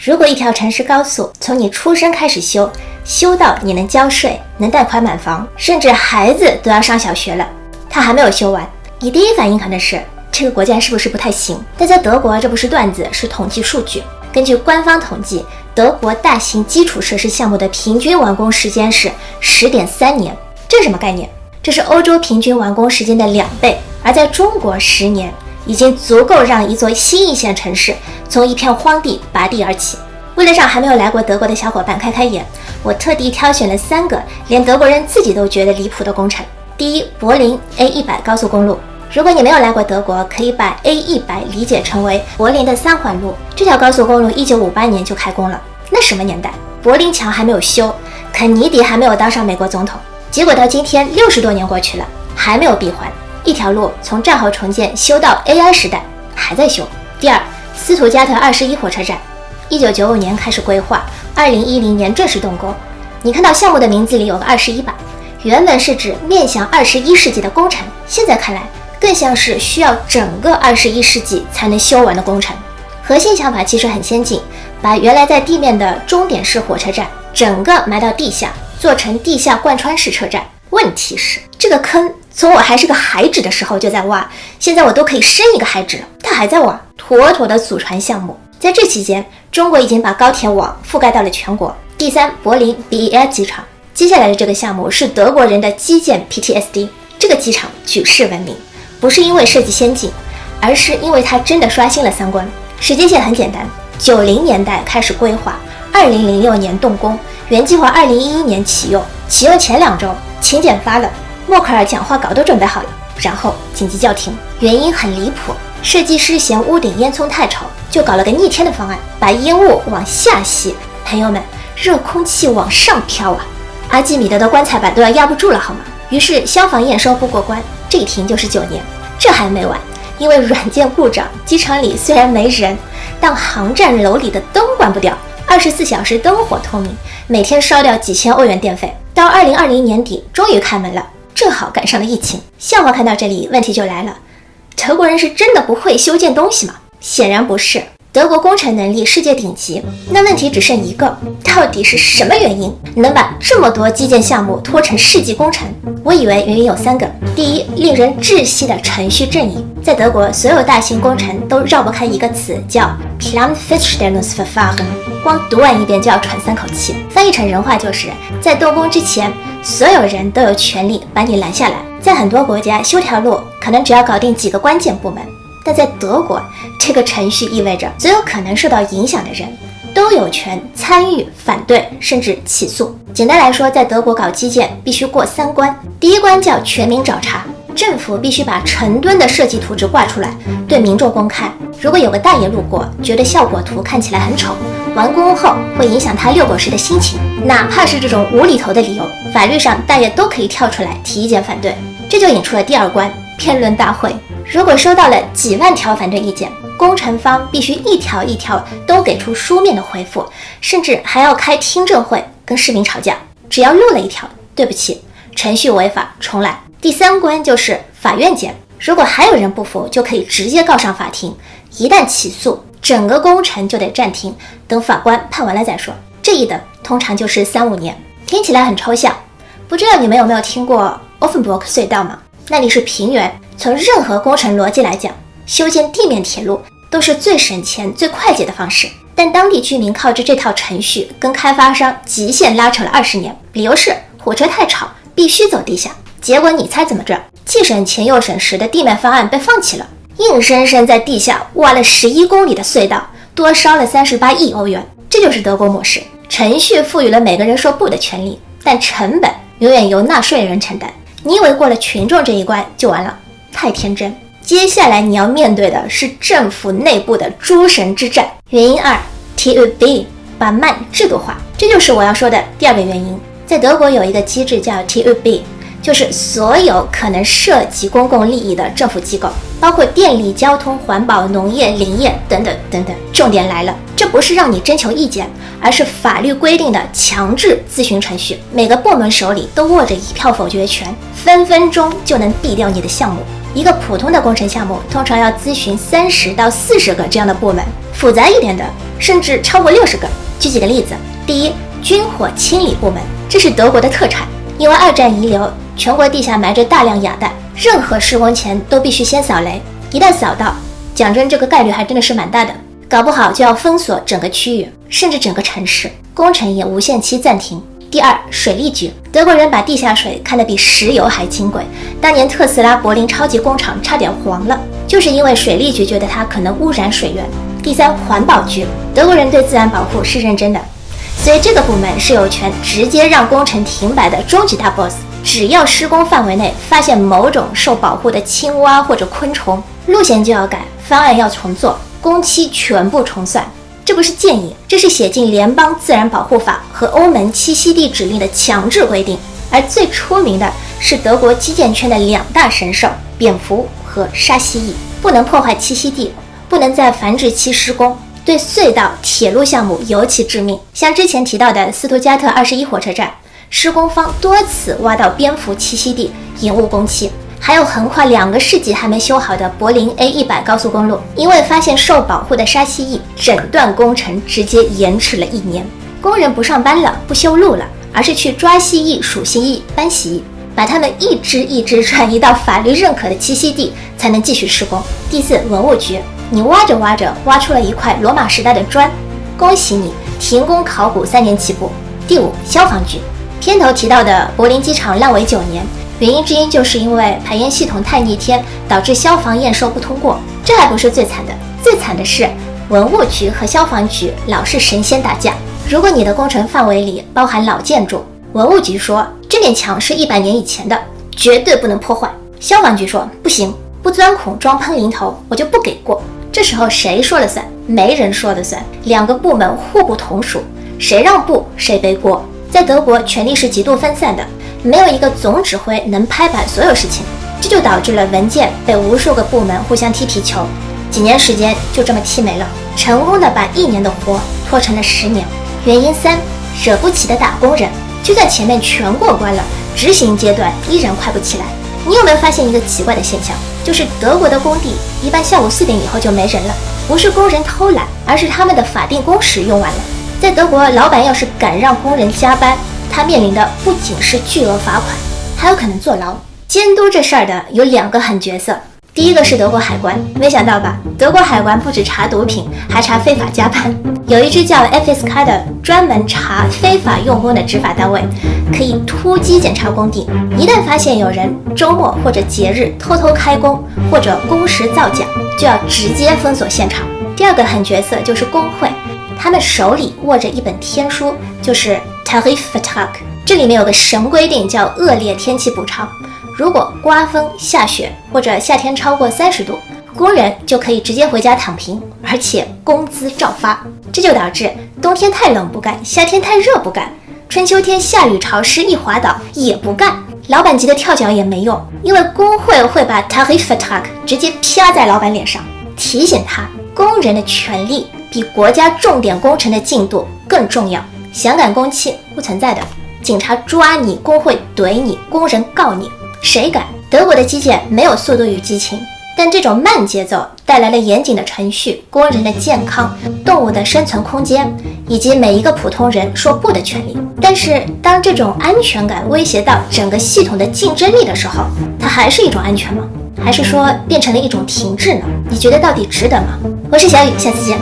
如果一条城市高速从你出生开始修，修到你能交税、能贷款买房，甚至孩子都要上小学了，它还没有修完，你第一反应可能是这个国家是不是不太行？但在德国，这不是段子，是统计数据。根据官方统计，德国大型基础设施项目的平均完工时间是10.3年，这是什么概念？这是欧洲平均完工时间的2倍，而在中国10年已经足够让一座新一线城市从一片荒地拔地而起。为了让还没有来过德国的小伙伴开开眼，我特地挑选了3个连德国人自己都觉得离谱的工程。第一，柏林 A100 高速公路。如果你没有来过德国，可以把 A100 理解成为柏林的3环路。这条高速公路1958年就开工了，那什么年代？柏林墙还没有修，肯尼迪还没有当上美国总统，结果到今天60多年过去了，还没有闭环。一条路从战后重建修到 AI 时代，还在修。第二，斯图加特21火车站，1995年开始规划，2010年正式动工。你看到项目的名字里有个21吧，原本是指面向21世纪的工程，现在看来更像是需要整个21世纪才能修完的工程。核心想法其实很先进，把原来在地面的终点式火车站整个埋到地下，做成地下贯穿式车站。问题是这个坑从我还是个孩子的时候就在挖，现在我都可以生一个孩子了，他还在挖，妥妥的祖传项目。在这期间，中国已经把高铁网覆盖到了全国。第三，柏林 BER 机场。接下来的这个项目是德国人的基建 PTSD， 这个机场举世闻名，不是因为设计先进，而是因为它真的刷新了3观。时间线很简单，90年代开始规划，2006年动工，原计划2011年启用。启用前2周，请柬发了，默克尔讲话稿都准备好了，然后紧急叫停，原因很离谱，设计师嫌屋顶烟囱太丑，就搞了个逆天的方案，把烟雾往下吸。朋友们，热空气往上飘啊！阿基米德的棺材板都要压不住了好吗？于是消防验收不过关，这一停就是9年。这还没完，因为软件故障，机场里虽然没人，但航站楼里的灯关不掉，24小时灯火通明，每天烧掉几千欧元电费。到2020年底终于开门了，正好赶上了疫情。笑话看到这里，问题就来了，德国人是真的不会修建东西吗？显然不是。德国工程能力世界顶级，那问题只剩一个，到底是什么原因能把这么多基建项目拖成世纪工程？我以为原因有3个。第一，令人窒息的程序正义。在德国，所有大型工程都绕不开一个词，叫 Planfeststellungsverfahren， 光读完一遍就要喘3口气。翻译成人话就是，在动工之前，所有人都有权利把你拦下来。在很多国家，修条路可能只要搞定几个关键部门，但在德国，这个程序意味着所有可能受到影响的人都有权参与、反对，甚至起诉。简单来说，在德国搞基建必须过3关。第一关叫全民找茬，政府必须把成吨的设计图纸挂出来，对民众公开。如果有个大爷路过，觉得效果图看起来很丑，完工后会影响他遛狗时的心情，哪怕是这种无厘头的理由，法律上大爷都可以跳出来提意见反对。这就引出了第2关，辩论大会。如果收到了几万条反对意见，工程方必须一条一条都给出书面的回复，甚至还要开听证会跟市民吵架。只要漏了一条，对不起，程序违法，重来。第3关就是法院见，如果还有人不服，就可以直接告上法庭。一旦起诉，整个工程就得暂停，等法官判完了再说。这一等通常就是3-5年，听起来很抽象。不知道你们有没有听过 Offenburg 隧道吗？那里是平原，从任何工程逻辑来讲，修建地面铁路都是最省钱、最快捷的方式。但当地居民靠着这套程序跟开发商极限拉扯了20年，理由是火车太吵，必须走地下。结果你猜怎么着？既省钱又省时的地面方案被放弃了，硬生生在地下挖了11公里的隧道，多烧了38亿欧元。这就是德国模式，程序赋予了每个人说不的权利，但成本永远由纳税人承担。你以为过了群众这一关就完了？太天真。接下来你要面对的是政府内部的诸神之战。原因2 TÜV， 把慢制度化。这就是我要说的第2个原因。在德国有一个机制叫 TÜV， 就是所有可能涉及公共利益的政府机构，包括电力、交通、环保、农业、林业等等等等。重点来了，这不是让你征求意见，而是法律规定的强制咨询程序。每个部门手里都握着1票否决权，分分钟就能毙掉你的项目。一个普通的工程项目通常要咨询30到40个这样的部门，复杂一点的甚至超过60个。举几个例子，第一，军火清理部门，这是德国的特产，因为2战遗留，全国地下埋着大量哑弹，任何施工前都必须先扫雷，一旦扫到，讲真，这个概率还真的是蛮大的，搞不好就要封锁整个区域，甚至整个城市，工程也无限期暂停。第二，水利局，德国人把地下水看得比石油还金贵，当年特斯拉柏林超级工厂差点黄了，就是因为水利局觉得它可能污染水源。第三，环保局，德国人对自然保护是认真的，所以这个部门是有权直接让工程停摆的终极大 boss。只要施工范围内发现某种受保护的青蛙或者昆虫，路线就要改，方案要重做，工期全部重算。这不是建议，这是写进联邦自然保护法和欧盟栖息地指令的强制规定。而最出名的是德国基建圈的2大神兽——蝙蝠和沙蜥蜴，不能破坏栖息地，不能在繁殖期施工，对隧道、铁路项目尤其致命。像之前提到的斯图加特21火车站，施工方多次挖到蝙蝠栖息地，延误工期。还有横跨2个世纪还没修好的柏林 A100高速公路，因为发现受保护的沙蜥蜴，整段工程直接延迟了1年。工人不上班了，不修路了，而是去抓蜥蜴、数蜥蜴、搬蜥蜴，把它们一只一只转移到法律认可的栖息地，才能继续施工。第四，文物局，你挖着挖着挖出了一块罗马时代的砖，恭喜你，停工考古3年起步。第五，消防局，片头提到的柏林机场烂尾9年。原因之一就是因为排烟系统太逆天，导致消防验收不通过。这还不是最惨的，最惨的是文物局和消防局老是神仙打架。如果你的工程范围里包含老建筑，文物局说这面墙是100年以前的，绝对不能破坏。消防局说不行，不钻孔装喷淋头我就不给过。这时候谁说了算？没人说了算，2个部门互不同属，谁让步谁背锅。在德国，权力是极度分散的，没有一个总指挥能拍板所有事情，这就导致了文件被无数个部门互相踢皮球，几年时间就这么踢没了，成功的把1年的活拖成了10年。原因3，惹不起的打工人，就算前面全过关了，执行阶段依然快不起来。你有没有发现一个奇怪的现象，就是德国的工地一般下午4点以后就没人了，不是工人偷懒，而是他们的法定工时用完了。在德国，老板要是敢让工人加班，他面临的不仅是巨额罚款，还有可能坐牢。监督这事儿的有2个狠角色，第一个是德国海关，没想到吧？德国海关不止查毒品，还查非法加班。有一支叫 FSK 的专门查非法用工的执法单位，可以突击检查工地，一旦发现有人周末或者节日偷偷开工或者工时造假，就要直接封锁现场。第2个狠角色就是工会，他们手里握着一本天书，就是 Tarifvertrag， 这里面有个神规定叫恶劣天气补偿，如果刮风下雪或者夏天超过30度，工人就可以直接回家躺平，而且工资照发。这就导致冬天太冷不干，夏天太热不干，春秋天下雨潮湿一滑倒也不干。老板急得跳脚也没用，因为工会会把 Tarifvertrag 直接啪在老板脸上，提醒他工人的权利比国家重点工程的进度更重要。想赶工期不存在的，警察抓你，工会怼你，工人告你，谁敢？德国的基建没有速度与激情，但这种慢节奏带来了严谨的程序、工人的健康、动物的生存空间，以及每一个普通人说不的权利。但是当这种安全感威胁到整个系统的竞争力的时候，它还是一种安全吗？还是说变成了一种停滞呢？你觉得到底值得吗？我是小雨，下次见。